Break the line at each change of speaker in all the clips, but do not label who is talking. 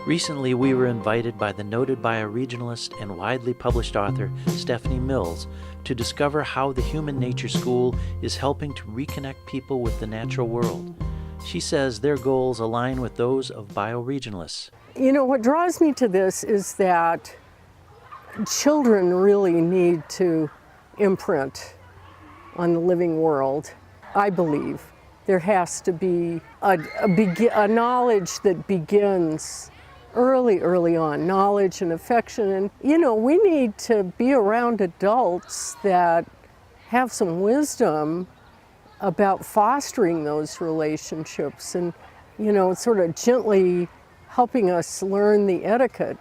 Recently, we were invited by the noted bioregionalist and widely published author Stephanie Mills to discover how the Human Nature School is helping to reconnect people with the natural world. She says their goals align with those of bioregionalists.
You know, what draws me to this is that children really need to imprint on the living world. I believe there has to be a knowledge that begins early on, knowledge and affection. And, you know, we need to be around adults that have some wisdom about fostering those relationships and, you know, sort of gently helping us learn the etiquette.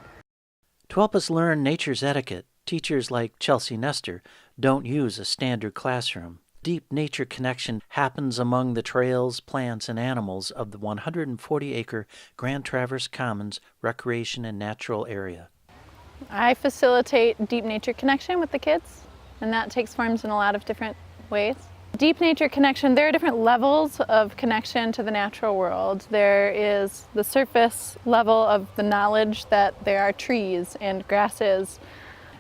To help us learn nature's etiquette, teachers like Chelsea Nestor don't use a standard classroom. Deep nature connection happens among the trails, plants, and animals of the 140-acre Grand Traverse Commons Recreation and Natural Area.
I facilitate deep nature connection with the kids, and that takes forms in a lot of different ways. Deep nature connection, there are different levels of connection to the natural world. There is the surface level of the knowledge that there are trees and grasses.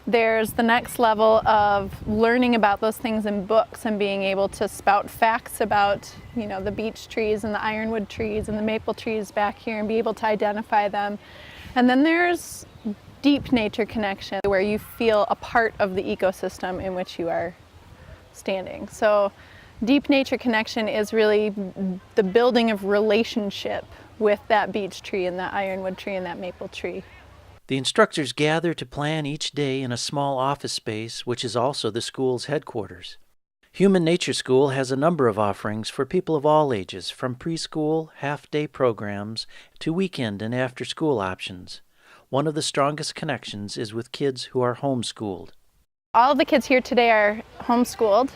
There's the next level of learning about those things in books and being able to spout facts about, you know, the beech trees and the ironwood trees and the maple trees back here and be able to identify them. And then there's deep nature connection where you feel a part of the ecosystem in which you are standing. So deep nature connection is really the building of relationship with that beech tree and that ironwood tree and that maple tree.
The instructors gather to plan each day in a small office space, which is also the school's headquarters. Human Nature School has a number of offerings for people of all ages, from preschool, half-day programs, to weekend and after-school options. One of the strongest connections is with kids who are homeschooled.
All of the kids here today are homeschooled,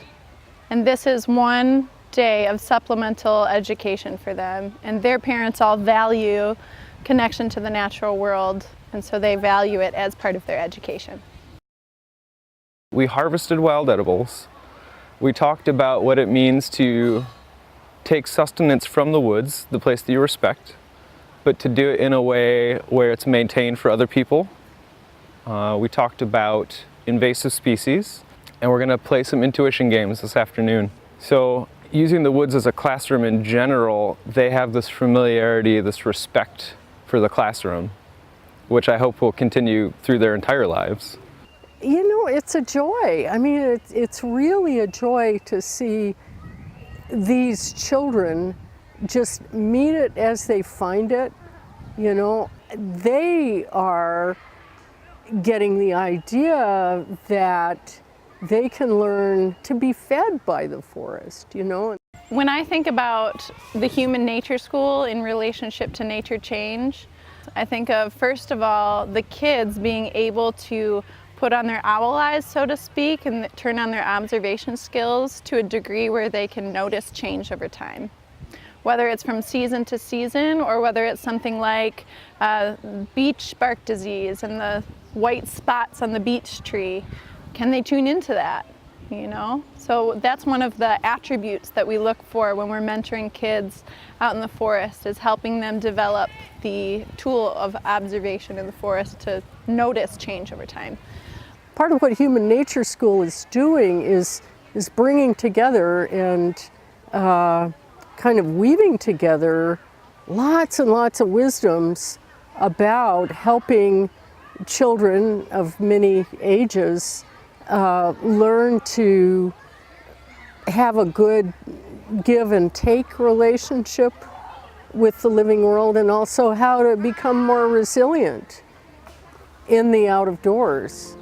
and this is one day of supplemental education for them. And their parents all value connection to the natural world, and so they value it as part of their education.
We harvested wild edibles. We talked about what it means to take sustenance from the woods, the place that you respect, but to do it in a way where it's maintained for other people. We talked about invasive species, and we're going to play some intuition games this afternoon. So using the woods as a classroom in general, they have this familiarity, this respect for the classroom, which I hope will continue through their entire lives.
You know, it's a joy. I mean, it's really a joy to see these children just meet it as they find it. You know, they are getting the idea that they can learn to be fed by the forest, you know.
When I think about the Human Nature School in relationship to nature change, I think of, first of all, the kids being able to put on their owl eyes, so to speak, and turn on their observation skills to a degree where they can notice change over time. Whether it's from season to season, or whether it's something like beech bark disease and the white spots on the beech tree. Can they tune into that? You know, so that's one of the attributes that we look for when we're mentoring kids out in the forest, is helping them develop the tool of observation in the forest to notice change over time.
Part of what Human Nature School is doing is bringing together and kind of weaving together lots and lots of wisdoms about helping children of many ages learn to have a good give and take relationship with the living world, and also how to become more resilient in the out of doors.